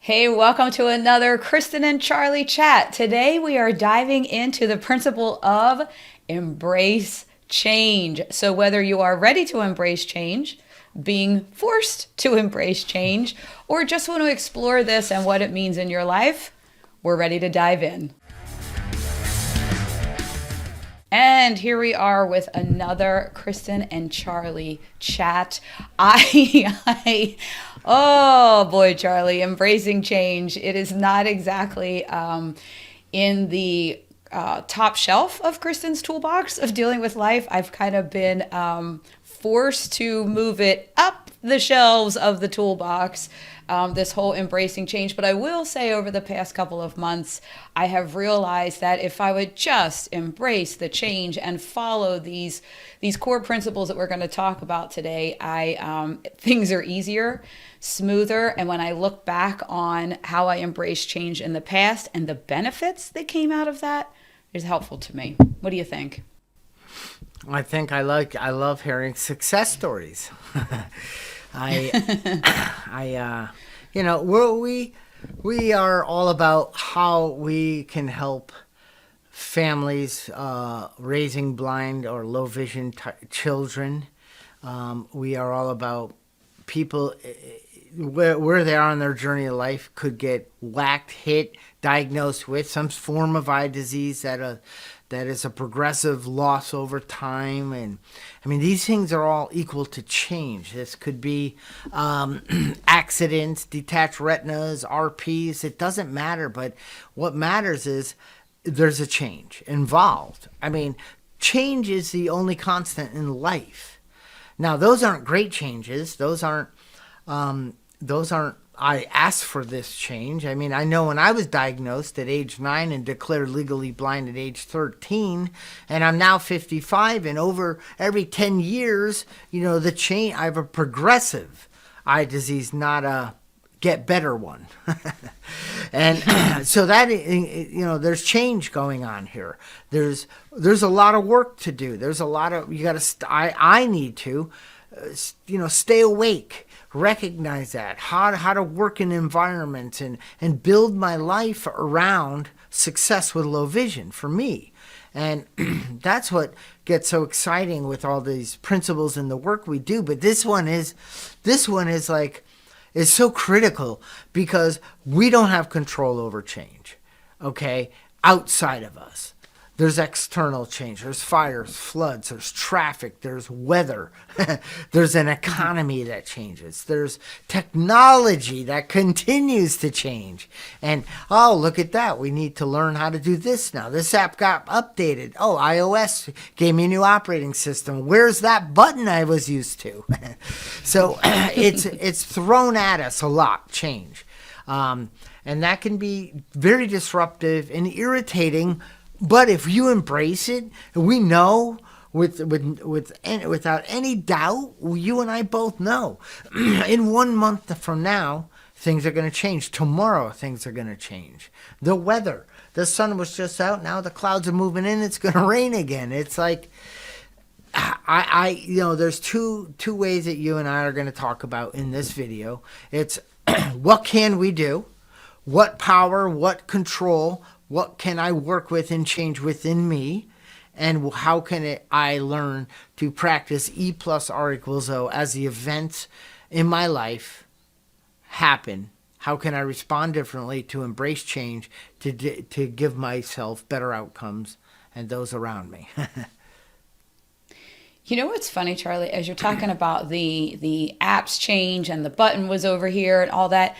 Hey, welcome to another Kristen and Charlie chat. Today we are diving into the principle of embrace change. So, whether you are ready to embrace change, being forced to embrace change, or just want to explore this and what it means in your life, we're ready to dive in. And here we are with another Kristen and Charlie chat. Oh boy, Charlie, embracing change. It is not exactly in the top shelf of Kristen's toolbox of dealing with life. I've kind of been forced to move it up the shelves of the toolbox, this whole embracing change. But I will say over the past couple of months, I have realized that if I would just embrace the change and follow these core principles that we're going to talk about today, things are easier, smoother. And when I look back on how I embraced change in the past and the benefits that came out of that, is helpful to me. What do you think? I love hearing success stories. We are all about how we can help families raising blind or low vision children. We are all about people where they are on their journey of life could get whacked, hit, diagnosed with some form of eye disease that is a progressive loss over time. And I mean, these things are all equal to change. This could be accidents, detached retinas, RPs. It doesn't matter. But what matters is there's a change involved. I mean, change is the only constant in life. Now, those aren't great changes. Those aren't I asked for this change. I mean, I know when I was diagnosed at age 9 and declared legally blind at age 13, and I'm now 55, and over every 10 years, the change, I have a progressive eye disease, not a get better one. And so that, there's change going on here. There's a lot of work to do. There's a lot of, I need to, stay awake. Recognize that, how to work in environments and build my life around success with low vision for me. And that's what gets so exciting with all these principles and the work we do. But this one is so critical because we don't have control over change, okay, outside of us. There's external change. There's fires, floods, there's traffic, there's weather. There's an economy that changes. There's technology that continues to change. And, oh, look at that. We need to learn how to do this now. This app got updated. Oh, iOS gave me a new operating system. Where's that button I was used to? So it's thrown at us a lot, change. And that can be very disruptive and irritating. But if you embrace it, we know without any doubt, you and I both know, in 1 month from now, things are going to change. Tomorrow, things are going to change. The weather, the sun was just out. Now the clouds are moving in. It's going to rain again. It's like, there's two ways that you and I are going to talk about in this video. It's what can we do? What power, what control, what can I work with and change within me? And how can I learn to practice E plus R equals O as the events in my life happen? How can I respond differently to embrace change, to give myself better outcomes and those around me? You know what's funny, Charlie, as you're talking about the apps change and the button was over here and all that,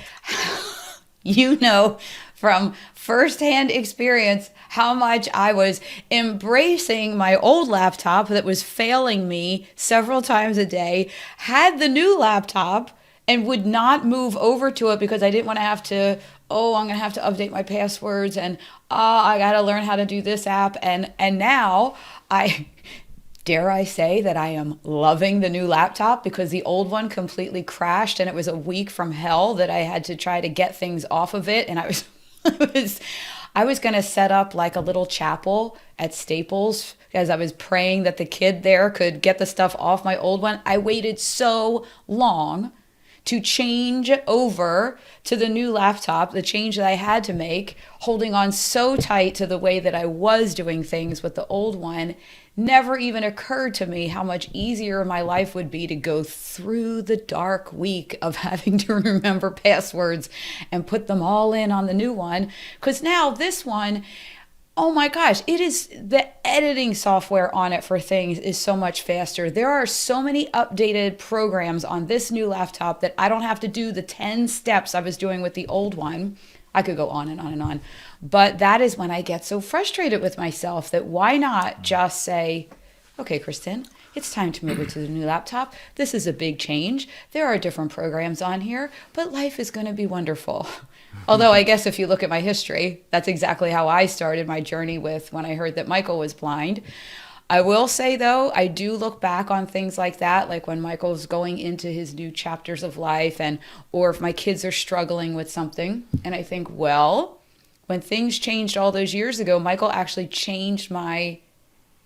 from firsthand experience how much I was embracing my old laptop that was failing me several times a day, had the new laptop and would not move over to it because I didn't want to have to, I'm going to have to update my passwords and I got to learn how to do this app. And now dare I say that I am loving the new laptop because the old one completely crashed and it was a week from hell that I had to try to get things off of it. And I was going to set up like a little chapel at Staples because I was praying that the kid there could get the stuff off my old one. I waited so long to change over to the new laptop, the change that I had to make, holding on so tight to the way that I was doing things with the old one, never even occurred to me how much easier my life would be to go through the dark week of having to remember passwords and put them all in on the new one. Because now this one, oh my gosh, it is, the editing software on it for things is so much faster. There are so many updated programs on this new laptop that I don't have to do the 10 steps I was doing with the old one. I could go on and on and on. But that is when I get so frustrated with myself that why not just say, okay, Kristen, it's time to move it to the new laptop. This is a big change. There are different programs on here, but life is going to be wonderful. Although I guess if you look at my history, that's exactly how I started my journey with when I heard that Michael was blind. I will say, though, I do look back on things like that, like when Michael's going into his new chapters of life, and or if my kids are struggling with something, and I think, well, when things changed all those years ago, Michael actually changed my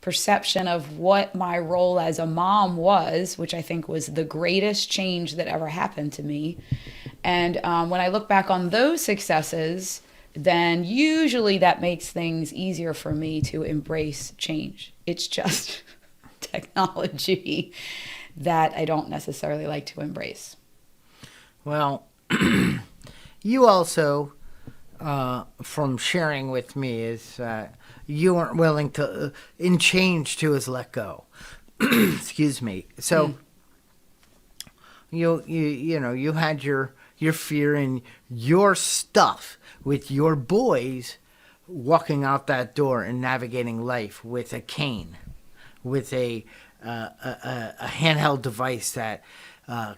perception of what my role as a mom was, which I think was the greatest change that ever happened to me. And when I look back on those successes, then usually that makes things easier for me to embrace change. It's just technology that I don't necessarily like to embrace. Well, you also, from sharing with me, is you weren't willing to, in change to, is let go. Excuse me. So, you know, you had your fear and your stuff with your boys walking out that door and navigating life with a cane, with a handheld device that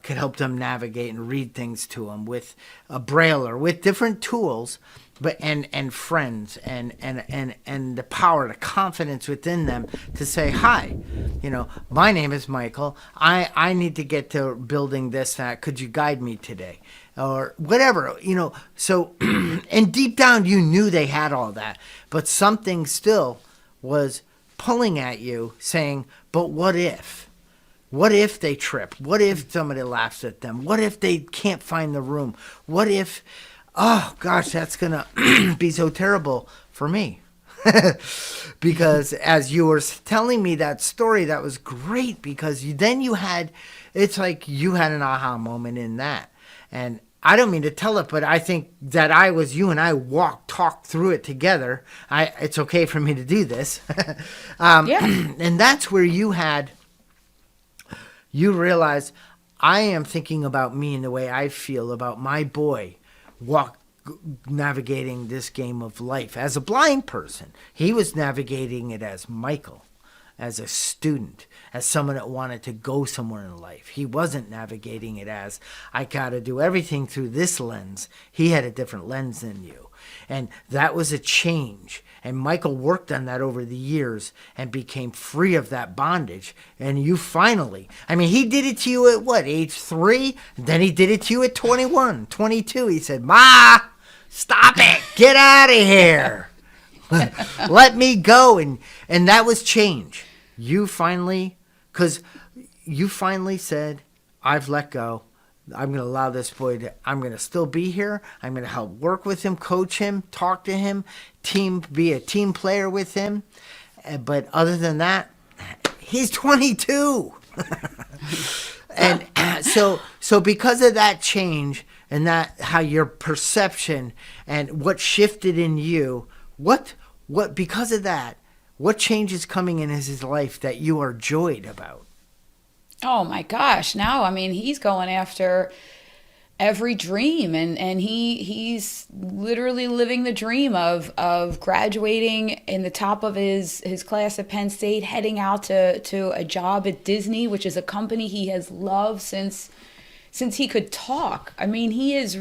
could help them navigate and read things to them, with a brailler, with different tools, but and friends and the power, the confidence within them to say, hi, you know, my name is Michael. I need to get to building this, that. Could you guide me today? Or whatever, you know. So, and deep down, you knew they had all that, but something still was pulling at you saying, but what if? What if they trip? What if somebody laughs at them? What if they can't find the room? What if, oh gosh, that's going to be so terrible for me. Because as you were telling me that story, that was great, because then you had, it's like you had an aha moment in that. And I don't mean to tell it, but I think that you and I talked through it together. It's okay for me to do this. Yeah. And that's where you realize I am thinking about me and the way I feel about my boy navigating this game of life as a blind person. He was navigating it as Michael, as a student, as someone that wanted to go somewhere in life. He wasn't navigating it as, I got to do everything through this lens. He had a different lens than you. And that was a change. And Michael worked on that over the years and became free of that bondage. And you finally, I mean, he did it to you at what, age 3? Then he did it to you at 21, 22. He said, Ma, stop it. Get out of here. Let me go. And that was change. You finally said, I've let go. I'm going to allow this boy to, I'm going to still be here. I'm going to help work with him, coach him, talk to him, be a team player with him. But other than that, he's 22. And so because of that change and that, how your perception and what shifted in you, what because of that, what change is coming in his life that you are joyed about? Oh my gosh. Now, I mean, he's going after every dream, and he's literally living the dream of graduating in the top of his class at Penn State, heading out to a job at Disney, which is a company he has loved since he could talk. I mean, he's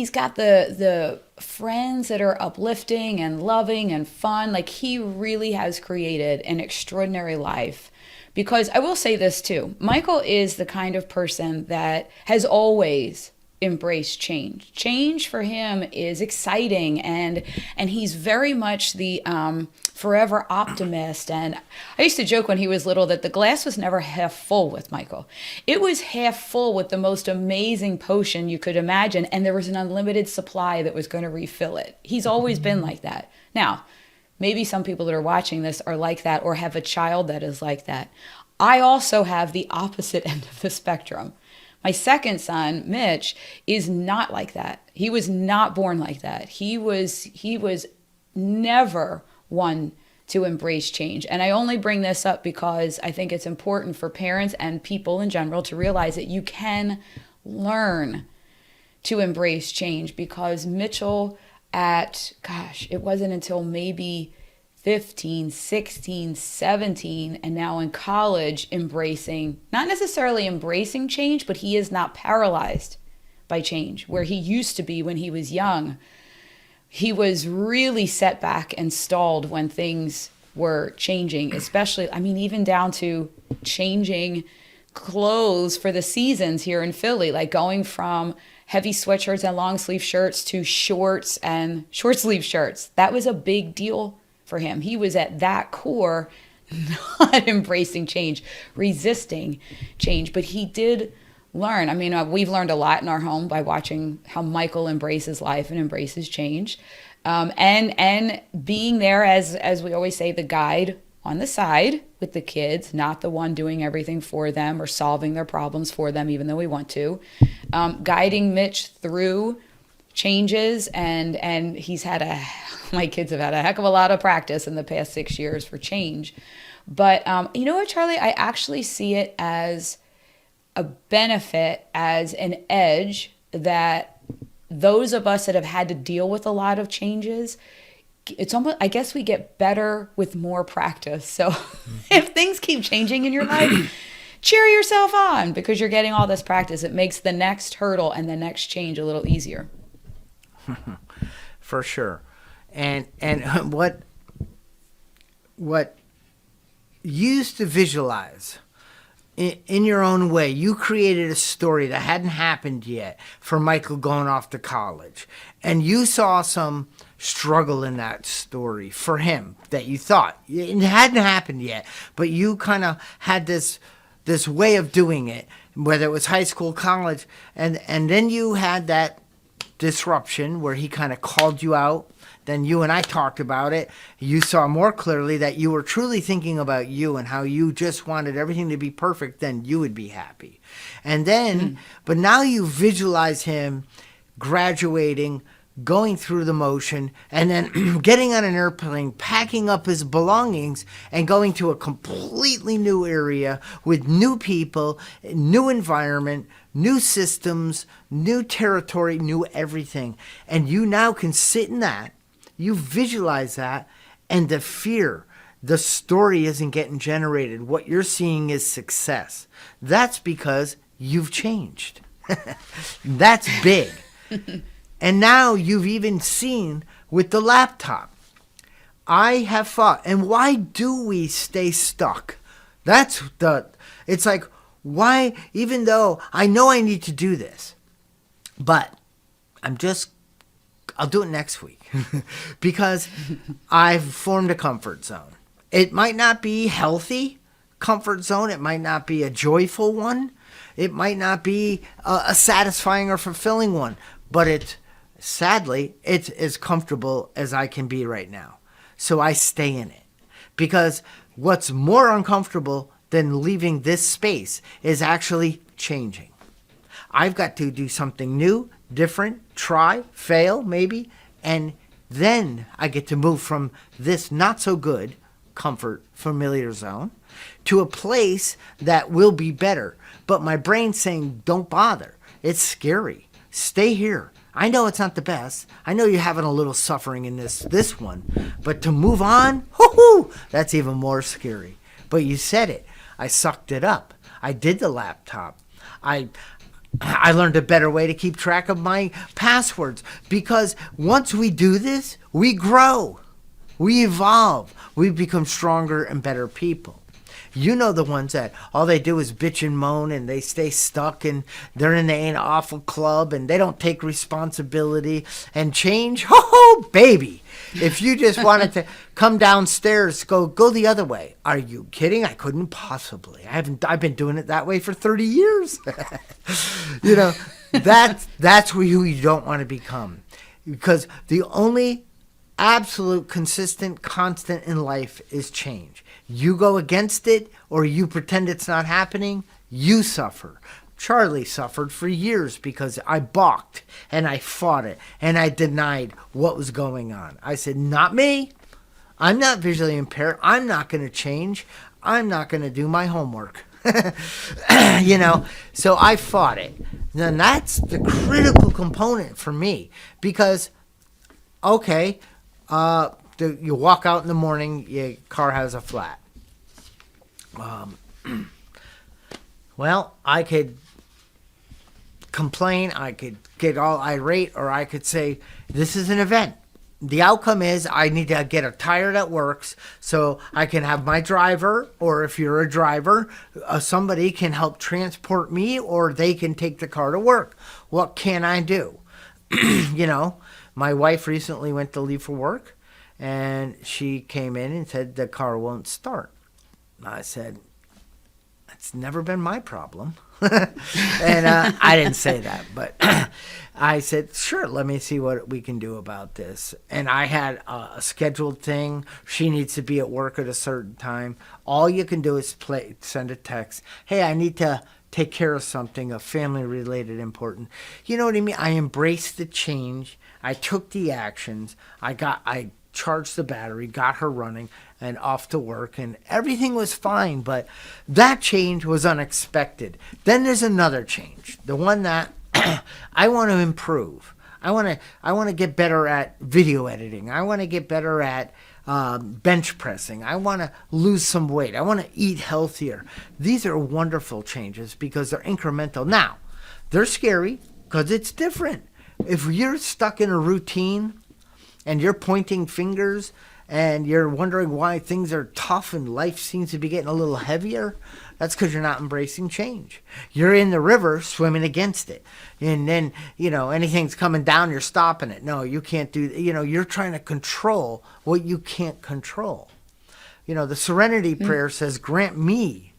got the friends that are uplifting and loving and fun. Like, he really has created an extraordinary life. Because I will say this too, Michael is the kind of person that has always embrace change. Change for him is exciting, and he's very much the forever optimist. And I used to joke when he was little that the glass was never half full with Michael. It was half full with the most amazing potion you could imagine, and there was an unlimited supply that was going to refill it. He's always been like that. Now, maybe some people that are watching this are like that or have a child that is like that. I also have the opposite end of the spectrum. My second son, Mitch, is not like that. He was not born like that. He was never one to embrace change. And I only bring this up because I think it's important for parents and people in general to realize that you can learn to embrace change, because Mitchell it wasn't until maybe 15, 16, 17, and now in college, not necessarily embracing change, but he is not paralyzed by change, where he used to be when he was young. He was really set back and stalled when things were changing, especially, even down to changing clothes for the seasons here in Philly, like going from heavy sweatshirts and long sleeve shirts to shorts and short sleeve shirts. That was a big deal for him. He was at that core not embracing change, resisting change, but he did learn. We've learned a lot in our home by watching how Michael embraces life and embraces change, and being there as we always say, the guide on the side with the kids, not the one doing everything for them or solving their problems for them, even though we want to, guiding Mitch through changes, and my kids have had a heck of a lot of practice in the past 6 years for change. But you know what, Charlie? I actually see it as a benefit, as an edge, that those of us that have had to deal with a lot of changes, it's almost, I guess we get better with more practice. So if things keep changing in your life, cheer yourself on, because you're getting all this practice. It makes the next hurdle and the next change a little easier. For sure. And what you used to visualize in your own way, you created a story that hadn't happened yet for Michael going off to college, and you saw some struggle in that story for him that you thought it hadn't happened yet, but you kind of had this way of doing it, whether it was high school, college, and then you had that disruption where he kind of called you out. Then you and I talked about it. You saw more clearly that you were truly thinking about you and how you just wanted everything to be perfect, then you would be happy. And then, but now you visualize him graduating, going through the motion, and then getting on an airplane, packing up his belongings, and going to a completely new area with new people, new environment, new systems, new territory, new everything. And you now can sit in that, you visualize that, and the fear, the story isn't getting generated. What you're seeing is success. That's because you've changed. That's big. And now you've even seen with the laptop. I have thought, and why do we stay stuck? It's like, why, even though I know I need to do this, but I'll do it next week because I've formed a comfort zone. It might not be healthy comfort zone. It might not be a joyful one. It might not be a satisfying or fulfilling one, but sadly, it's as comfortable as I can be right now. So I stay in it, because what's more uncomfortable than leaving this space is actually changing. I've got to do something new, different, try, fail, maybe, and then I get to move from this not so good comfort, familiar zone to a place that will be better. But my brain's saying, don't bother. It's scary. Stay here. I know it's not the best. I know you're having a little suffering in this one. But to move on, that's even more scary. But you said it. I sucked it up. I did the laptop. I learned a better way to keep track of my passwords, because once we do this, we grow. We evolve. We become stronger and better people. You know the ones that all they do is bitch and moan and they stay stuck and they're in the ain't awful club and they don't take responsibility and change. Ho, baby. If you just wanted to come downstairs, go the other way. Are you kidding? I couldn't possibly. I've been doing it that way for 30 years. You know, that's who you don't want to become. Because the only absolute consistent constant in life is change. You go against it or you pretend it's not happening, you suffer. Charlie suffered for years because I balked and I fought it and I denied what was going on. I said, not me. I'm not visually impaired. I'm not going to change. I'm not going to do my homework. You know, so I fought it. Then that's the critical component for me because, okay, you walk out in the morning, your car has a flat. Well, I could complain, I could get all irate, or I could say, this is an event. The outcome is I need to get a tire that works so I can have my driver, or if you're a driver, somebody can help transport me or they can take the car to work. What can I do? You know, my wife recently went to leave for work and she came in and said the car won't start. I said, it's never been my problem. And I didn't say that, but I said, sure, let me see what we can do about this. And I had a scheduled thing. She needs to be at work at a certain time. All you can do is send a text. Hey, I need to take care of something, a family related important. You know what I mean? I embraced the change. I took the actions. I charged the battery, got her running, and off to work, and everything was fine, but that change was unexpected. Then there's another change, the one that I want to improve. I want to get better at video editing. I want to get better at bench pressing. I want to lose some weight. I want to eat healthier. These are wonderful changes because they're incremental. Now, they're scary because it's different. If you're stuck in a routine and you're pointing fingers and you're wondering why things are tough and life seems to be getting a little heavier, that's because you're not embracing change. You're in the river swimming against it. And then, you know, anything's coming down, you're stopping it. No, you can't do, you know, you're trying to control what you can't control. You know, the Serenity Prayer says, grant me,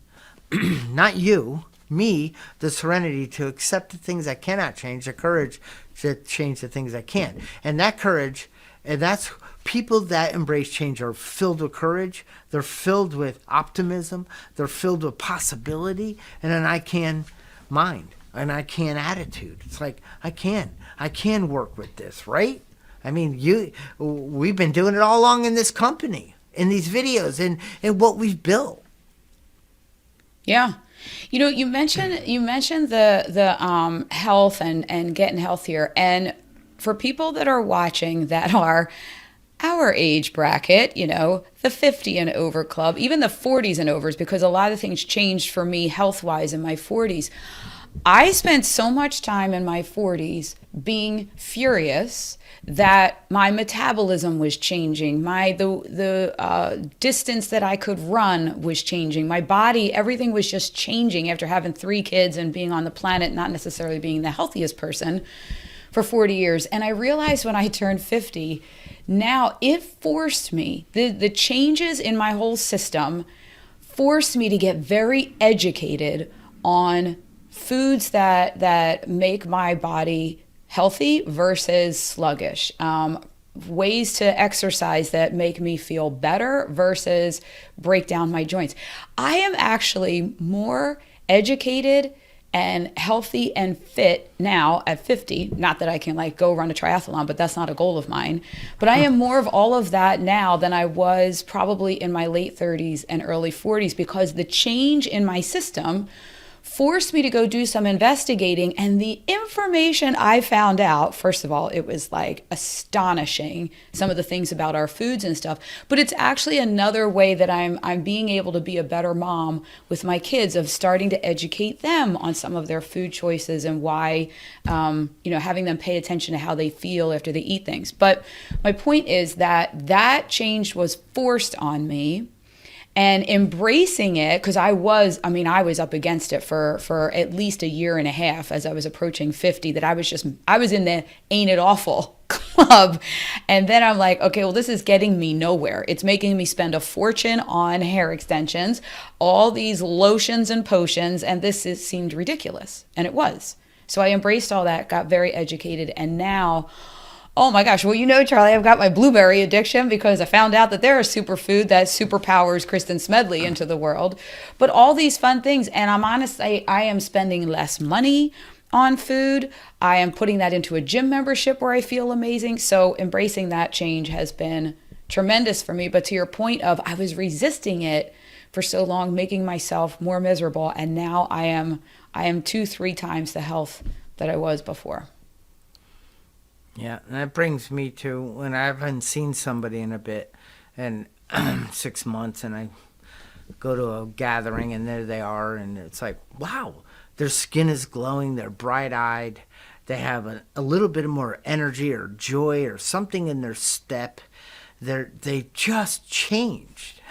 not you, me, the serenity to accept the things I cannot change, the courage to change the things I can. And that courage, and that's people that embrace change are filled with courage. They're filled with optimism. They're filled with possibility and an I can mind, an I can attitude. It's like, I can work with this, right? I mean, we've been doing it all along in this company, in these videos, and what we've built. Yeah. You know, you mentioned the health and getting healthier. And for people that are watching that are our age bracket, you know, the 50 and over club, even the 40s and overs, because a lot of things changed for me health-wise in my 40s. I spent so much time in my 40s being furious that my metabolism was changing, the distance that I could run was changing, my body, everything was just changing after having 3 kids and being on the planet, not necessarily being the healthiest person for 40 years. And I realized when I turned 50, now it forced me, the changes in my whole system forced me to get very educated on foods that make my body healthy versus sluggish, ways to exercise that make me feel better versus break down my joints. I am actually more educated and healthy and fit now at 50. Not that I can like go run a triathlon, but that's not a goal of mine. But I am more of all of that now than I was probably in my late 30s and early 40s, because the change in my system forced me to go do some investigating. And the information I found out, first of all, it was like astonishing, some of the things about our foods and stuff, but it's actually another way that I'm being able to be a better mom with my kids, of starting to educate them on some of their food choices and why, having them pay attention to how they feel after they eat things. But my point is that change was forced on me. and embracing it, because I was up against it for at least a year and a half as I was approaching 50, that I was in the ain't it awful club. And then I'm like, okay, well, this is getting me nowhere. It's making me spend a fortune on hair extensions, all these lotions and potions, and seemed ridiculous. And it was. So I embraced all that, got very educated, and now, oh my gosh, well, Charlie, I've got my blueberry addiction because I found out that they're a superfood that superpowers Kristen Smedley into the world. But all these fun things, and I'm honest, I am spending less money on food. I am putting that into a gym membership where I feel amazing. So embracing that change has been tremendous for me. But to your point of, I was resisting it for so long, making myself more miserable, and now I am 2-3 times the health that I was before. Yeah, and that brings me to when I haven't seen somebody in a bit, and 6 months, and I go to a gathering, and there they are, and it's like, wow, their skin is glowing, they're bright-eyed, they have a little bit more energy or joy or something in their step. They just changed.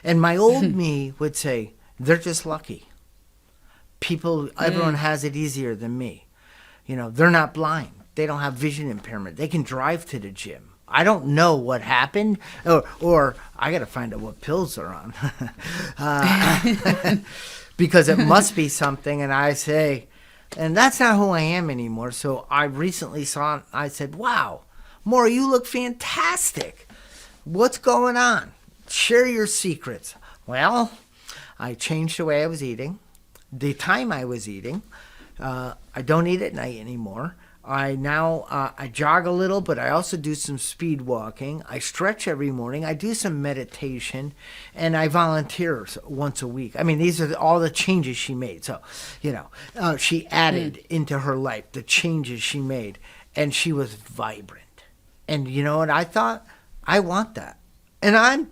And my old me would say, they're just lucky. Everyone has it easier than me. They're not blind. They don't have vision impairment. They can drive to the gym. I don't know what happened, or I got to find out what pills they're on. Because it must be something, and I say, and that's not who I am anymore. So I recently I said, wow, Maura, you look fantastic. What's going on? Share your secrets. Well, I changed the way I was eating, the time I was eating. I don't eat at night anymore. I jog a little, but I also do some speed walking. I stretch every morning. I do some meditation, and I volunteer once a week. I mean, these are all the changes she made. So, she added into her life the changes she made, and she was vibrant. And you know what? I thought, I want that. And I'm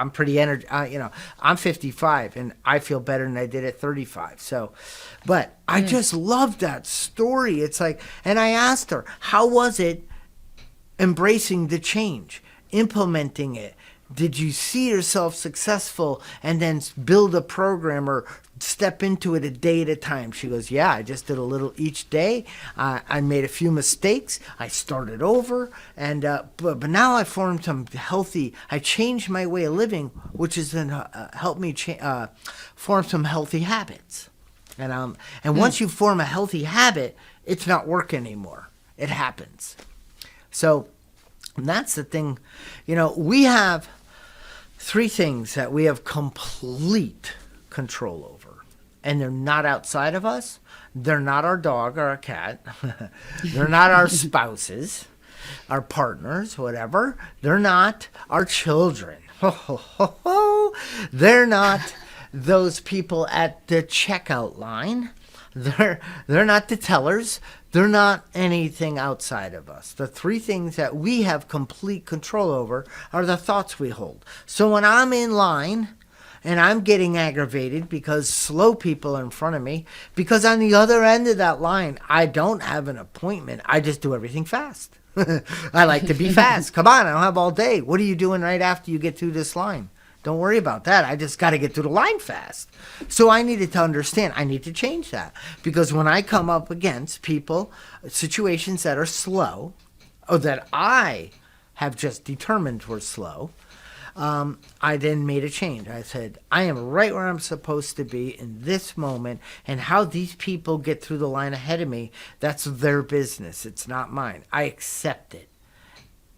pretty I'm 55 and I feel better than I did at 35. So, but I just love that story. It's like, and I asked her, how was it embracing the change, implementing it? Did you see yourself successful and then build a program or step into it a day at a time? She goes, yeah, I just did a little each day. I made a few mistakes. I started over. And but now I formed some I changed my way of living, which has then helped me form some healthy habits. And once you form a healthy habit, it's not work anymore. It happens. So that's the thing. We have 3 things that we have complete control over, and they're not outside of us. They're not our dog or our cat. They're not our spouses, our partners, whatever. They're not our children. They're not those people at the checkout line. They're not the tellers. They're not anything outside of us. The 3 things that we have complete control over are the thoughts we hold. So when I'm in line and I'm getting aggravated because slow people are in front of me, because on the other end of that line, I don't have an appointment. I just do everything fast. I like to be fast. Come on, I don't have all day. What are you doing right after you get through this line? Don't worry about that. I just got to get through the line fast. So I needed to understand. I need to change that. Because when I come up against people, situations that are slow, or that I have just determined were slow, I then made a change. I said, I am right where I'm supposed to be in this moment, and how these people get through the line ahead of me, that's their business. It's not mine. I accept it.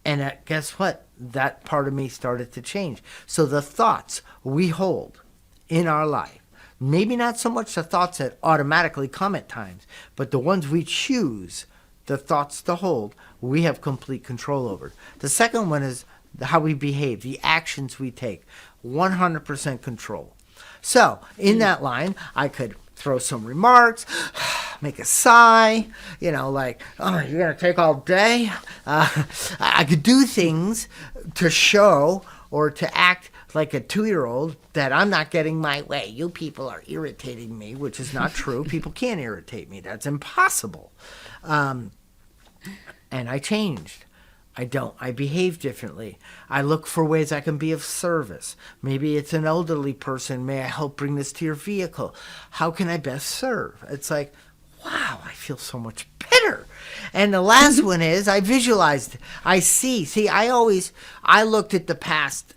And guess what? That part of me started to change. So the thoughts we hold in our life, maybe not so much the thoughts that automatically come at times, but the ones we choose, the thoughts to hold, we have complete control over. The second one is how we behave, the actions we take, 100% control. So in that line, I could throw some remarks, make a sigh, like, oh, you're going to take all day? I could do things to show or to act like a 2-year-old that I'm not getting my way. You people are irritating me, which is not true. People can't irritate me. That's impossible. And I changed. I don't. I behave differently. I look for ways I can be of service. Maybe it's an elderly person. May I help bring this to your vehicle? How can I best serve? It's like, wow, I feel so much better. And the last one is I visualized. I see. See, I looked at the past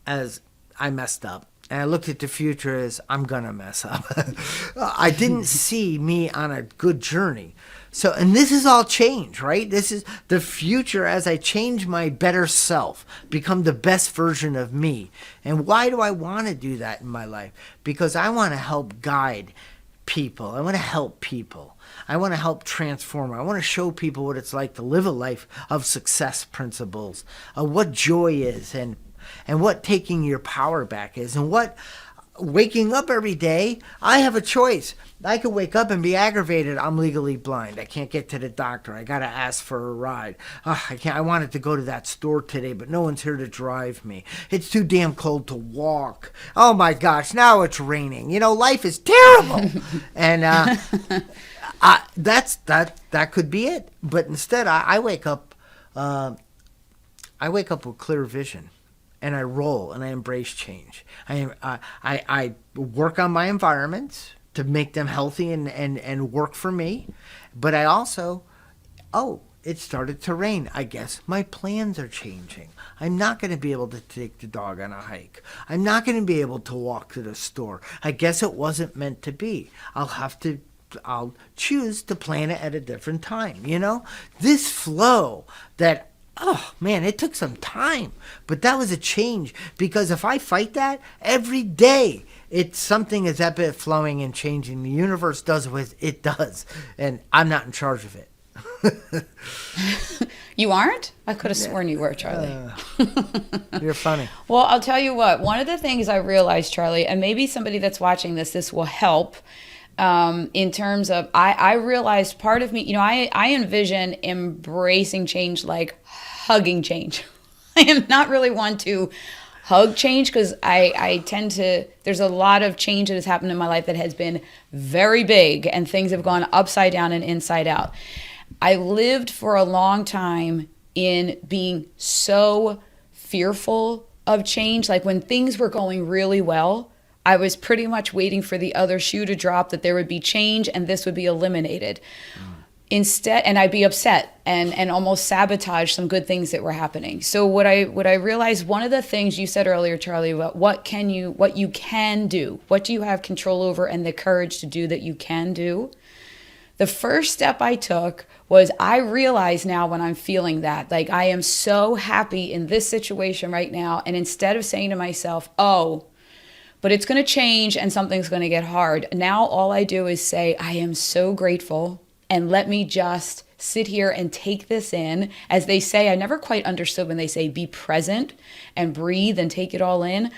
as I messed up. And I looked at the future as I'm going to mess up. I didn't see me on a good journey. So, and this is all change, right? This is the future as I change my better self, become the best version of me. And why do I want to do that in my life? Because I want to help guide people. I want to help people. I want to help transform. I want to show people what it's like to live a life of success principles, of what joy is, and what taking your power back is, and what waking up every day. I have a choice. I could wake up and be aggravated. I'm legally blind. I can't get to the doctor. I got to ask for a ride. I can't. I wanted to go to that store today, but no one's here to drive me. It's too damn cold to walk. Oh my gosh, now it's raining. Life is terrible. And that could be it. But instead, I wake up. I wake up with clear vision. And I roll and I embrace change. I work on my environments to make them healthy and work for me. But I also, it started to rain. I guess my plans are changing. I'm not going to be able to take the dog on a hike. I'm not going to be able to walk to the store. I guess it wasn't meant to be. I'll choose to plan it at a different time. This flow that, oh man, it took some time, but that was a change, because if I fight that every day, it's something is ebbing, flowing, and changing. The universe does what it does, and I'm not in charge of it. You aren't? I could have sworn you were, Charlie. You're funny. Well, I'll tell you what. One of the things I realized, Charlie, and maybe somebody that's watching this will help. In terms of, I realized part of me, I envision embracing change like hugging change. I am not really one to hug change, because I tend to, there's a lot of change that has happened in my life that has been very big, and things have gone upside down and inside out. I lived for a long time in being so fearful of change. Like when things were going really well, I was pretty much waiting for the other shoe to drop, that there would be change and this would be eliminated. Instead, and I'd be upset and almost sabotage some good things that were happening. So what I realized, one of the things you said earlier, Charlie, about what you can do, what do you have control over and the courage to do that you can do? The first step I took was, I realize now when I'm feeling that, like I am so happy in this situation right now, and instead of saying to myself, but it's going to change and something's going to get hard, now all I do is say, I am so grateful, and let me just sit here and take this in. As they say, I never quite understood when they say be present and breathe and take it all in.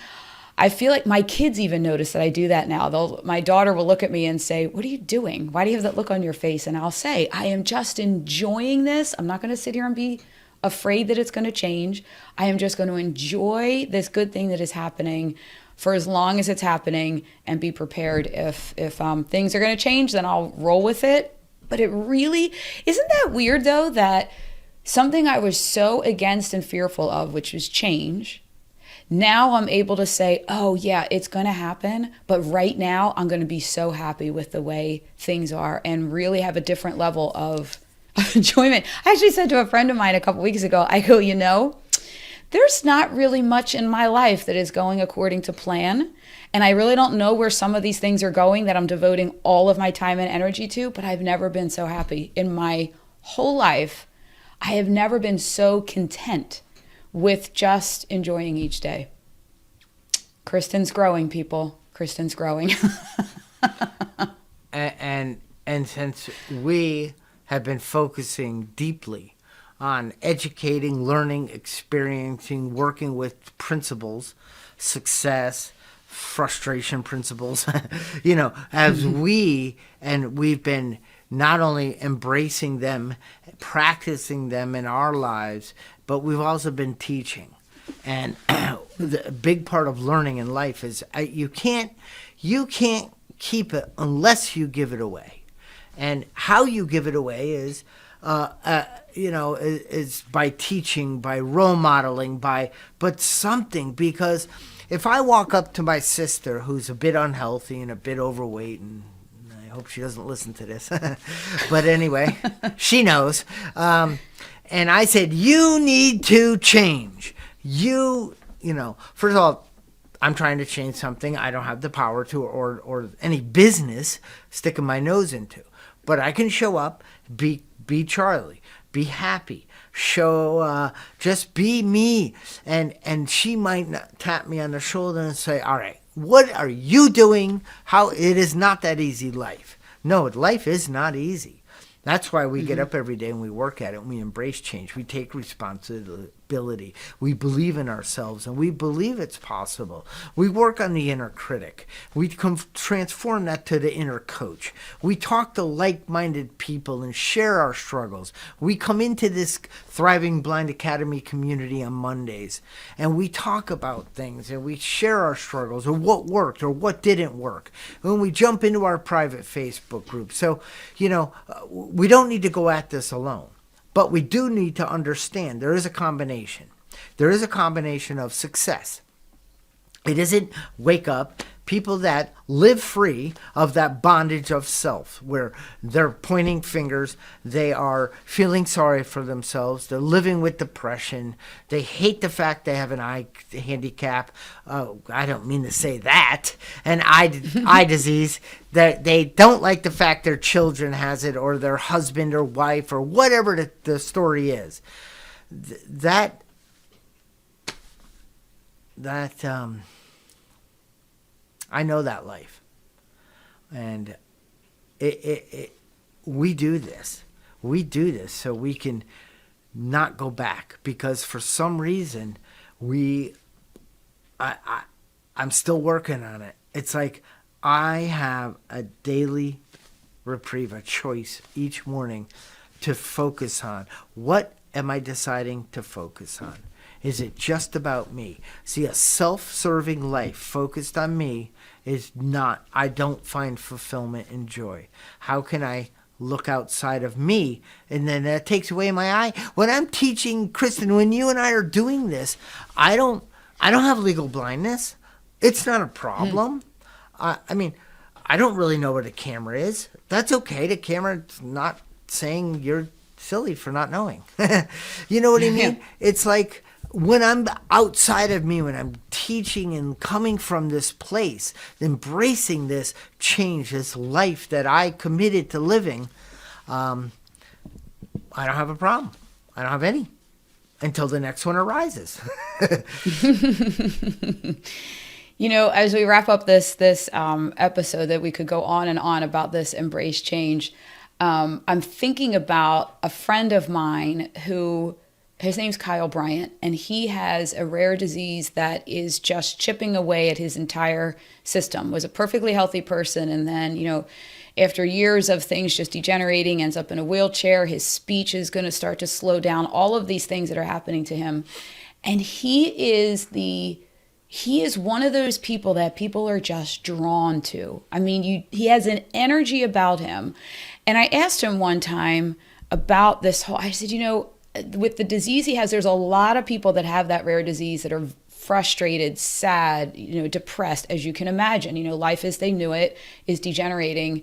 I feel like my kids even notice that I do that now. My daughter will look at me and say, what are you doing? Why do you have that look on your face? And I'll say, I am just enjoying this. I'm not going to sit here and be afraid that it's going to change. I am just going to enjoy this good thing that is happening for as long as it's happening, and be prepared. If things are going to change, then I'll roll with it. But it really, isn't that weird though, that something I was so against and fearful of, which was change, now I'm able to say, oh yeah, it's going to happen, but right now I'm going to be so happy with the way things are, and really have a different level of enjoyment. I actually said to a friend of mine a couple weeks ago, I go, there's not really much in my life that is going according to plan. And I really don't know where some of these things are going that I'm devoting all of my time and energy to, but I've never been so happy in my whole life. I have never been so content with just enjoying each day. Kristen's growing, people. Kristen's growing. and since we have been focusing deeply on educating, learning, experiencing, working with principles, success, frustration principles, as we've been not only embracing them, practicing them in our lives, but we've also been teaching. And the big part of learning in life is you can't keep it unless you give it away. And how you give it away is is by teaching, by role modeling, but something, because if I walk up to my sister who's a bit unhealthy and a bit overweight, and I hope she doesn't listen to this, but anyway, she knows, and I said, you need to change. First of all, I'm trying to change something I don't have the power to, or any business sticking my nose into. But I can show up, be Charlie, be happy, just be me. And she might not tap me on the shoulder and say, all right, what are you doing? It is not that easy, life. No, life is not easy. That's why we get up every day and we work at it and we embrace change. We take responsibility. We believe in ourselves and we believe it's possible. We work on the inner critic. We transform that to the inner coach. We talk to like-minded people and share our struggles. We come into this Thriving Blind Academy community on Mondays and we talk about things and we share our struggles or what worked or what didn't work. When we jump into our private Facebook group. So, we don't need to go at this alone, but we do need to understand there is a combination. There is a combination of success. It isn't wake up. People that live free of that bondage of self, where they're pointing fingers, they are feeling sorry for themselves, they're living with depression, they hate the fact they have an eye handicap. I don't mean to say that, an eye disease. That they don't like the fact their children has it, or their husband or wife, or whatever the story is. I know that life, and we do this. We do this so we can not go back, because for some reason I'm still working on it. It's like I have a daily reprieve, a choice each morning to focus on. What am I deciding to focus on? Is it just about me? See, a self-serving life focused on me is not, I don't find fulfillment and joy. How can I look outside of me? And then that takes away my eye. When I'm teaching, Kristen, when you and I are doing this, I don't have legal blindness. It's not a problem. I don't really know what a camera is. That's okay. The camera's not saying you're silly for not knowing. You know what I mean? It's like, when I'm outside of me, when I'm teaching and coming from this place, embracing this change, this life that I committed to living, I don't have a problem. I don't have any until the next one arises. As we wrap up this episode, that we could go on and on about this embrace change, I'm thinking about a friend of mine who, his name's Kyle Bryant, and he has a rare disease that is just chipping away at his entire system. Was a perfectly healthy person, and then, after years of things just degenerating, ends up in a wheelchair. His speech is going to start to slow down. All of these things that are happening to him. And he is one of those people that people are just drawn to. I mean, he has an energy about him. And I asked him one time about this I said, with the disease he has, there's a lot of people that have that rare disease that are frustrated, sad, depressed, as you can imagine. Life as they knew it is degenerating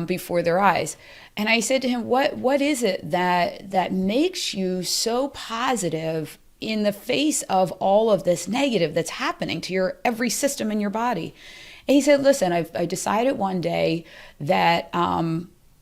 before their eyes. And I said to him, what is it that makes you so positive in the face of all of this negative that's happening to your every system in your body? And he said, listen, I decided one day that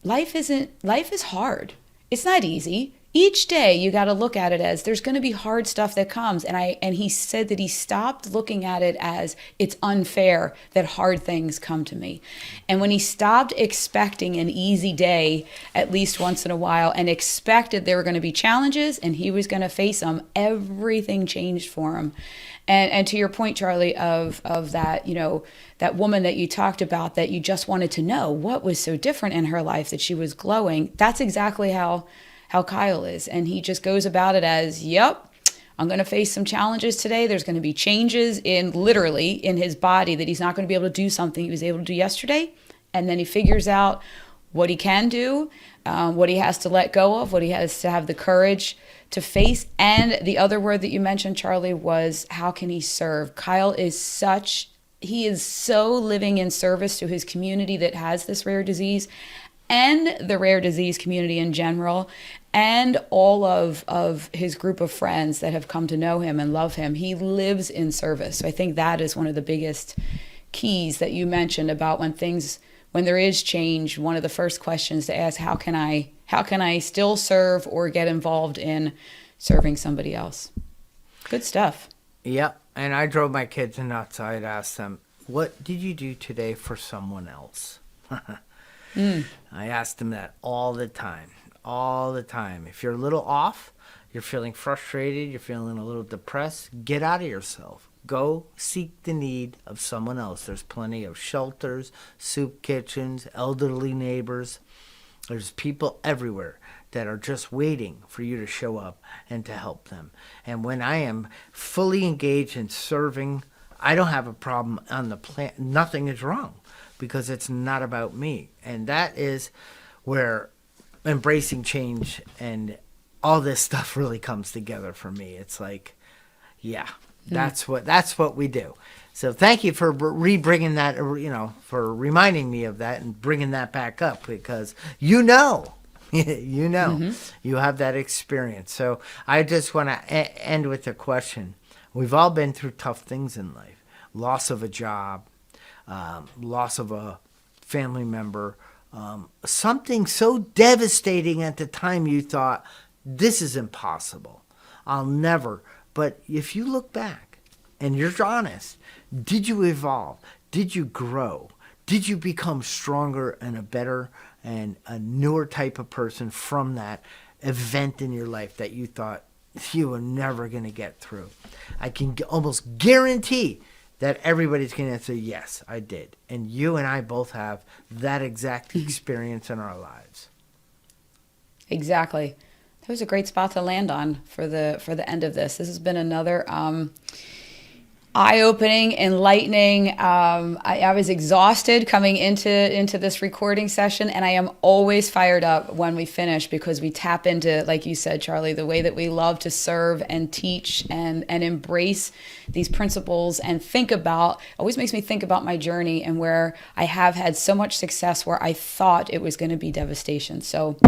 life is hard. It's not easy. Each day you got to look at it as there's going to be hard stuff that comes. And he said that he stopped looking at it as it's unfair that hard things come to me. And when he stopped expecting an easy day at least once in a while and expected there were going to be challenges and he was going to face them, everything changed for him. And to your point, Charlie, of that, that woman that you talked about, that you just wanted to know what was so different in her life that she was glowing. That's exactly how Kyle is. And he just goes about it as, yep, I'm going to face some challenges today. There's going to be changes literally in his body that he's not going to be able to do something he was able to do yesterday. And then he figures out what he can do, what he has to let go of, what he has to have the courage to face. And the other word that you mentioned, Charlie, was how can he serve? Kyle is he is so living in service to his community that has this rare disease and the rare disease community in general, and all of his group of friends that have come to know him and love him. He lives in service. So I think that is one of the biggest keys that you mentioned about when there is change. One of the first questions to ask, how can I still serve or get involved in serving somebody else? Good stuff. Yep. And I drove my kids nuts. I'd ask them, what did you do today for someone else? I ask them that all the time. If you're a little off, you're feeling frustrated, you're feeling a little depressed, get out of yourself. Go seek the need of someone else. There's plenty of shelters, soup kitchens, elderly neighbors. There's people everywhere that are just waiting for you to show up and to help them. And when I am fully engaged in serving, I don't have a problem on the plan. Nothing is wrong because it's not about me. And that is where embracing change and all this stuff really comes together for me. It's like, yeah, that's what we do. So thank you for bringing that, for reminding me of that and bringing that back up, because you have that experience. So I just want to end with a question. We've all been through tough things in life: loss of a job, loss of a family member, something so devastating at the time you thought, this is impossible. I'll never. But if you look back and you're honest, did you evolve? Did you grow? Did you become stronger and a better and a newer type of person from that event in your life that you thought you were never going to get through? I can almost guarantee that everybody's going to say, yes, I did. And you and I both have that exact experience in our lives. Exactly. That was a great spot to land on for the end of this. This has been another eye-opening, enlightening. I was exhausted coming into this recording session, and I am always fired up when we finish, because we tap into, like you said, Charlie, the way that we love to serve and teach and embrace these principles and always makes me think about my journey and where I have had so much success where I thought it was going to be devastation. So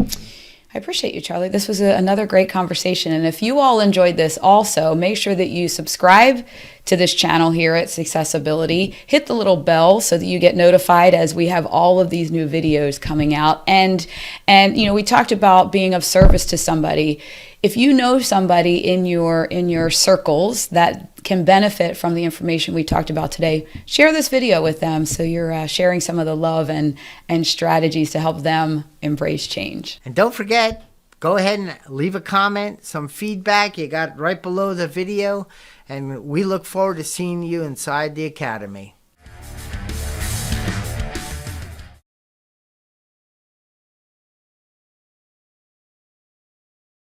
I appreciate you, Charlie. This was another great conversation. And if you all enjoyed this also, make sure that you subscribe to this channel here at Successibility. Hit the little bell so that you get notified as we have all of these new videos coming out. And we talked about being of service to somebody. If you know somebody in your circles that can benefit from the information we talked about today, share this video with them so you're sharing some of the love and strategies to help them embrace change. And don't forget, go ahead and leave a comment, some feedback you got right below the video, and we look forward to seeing you inside the Academy.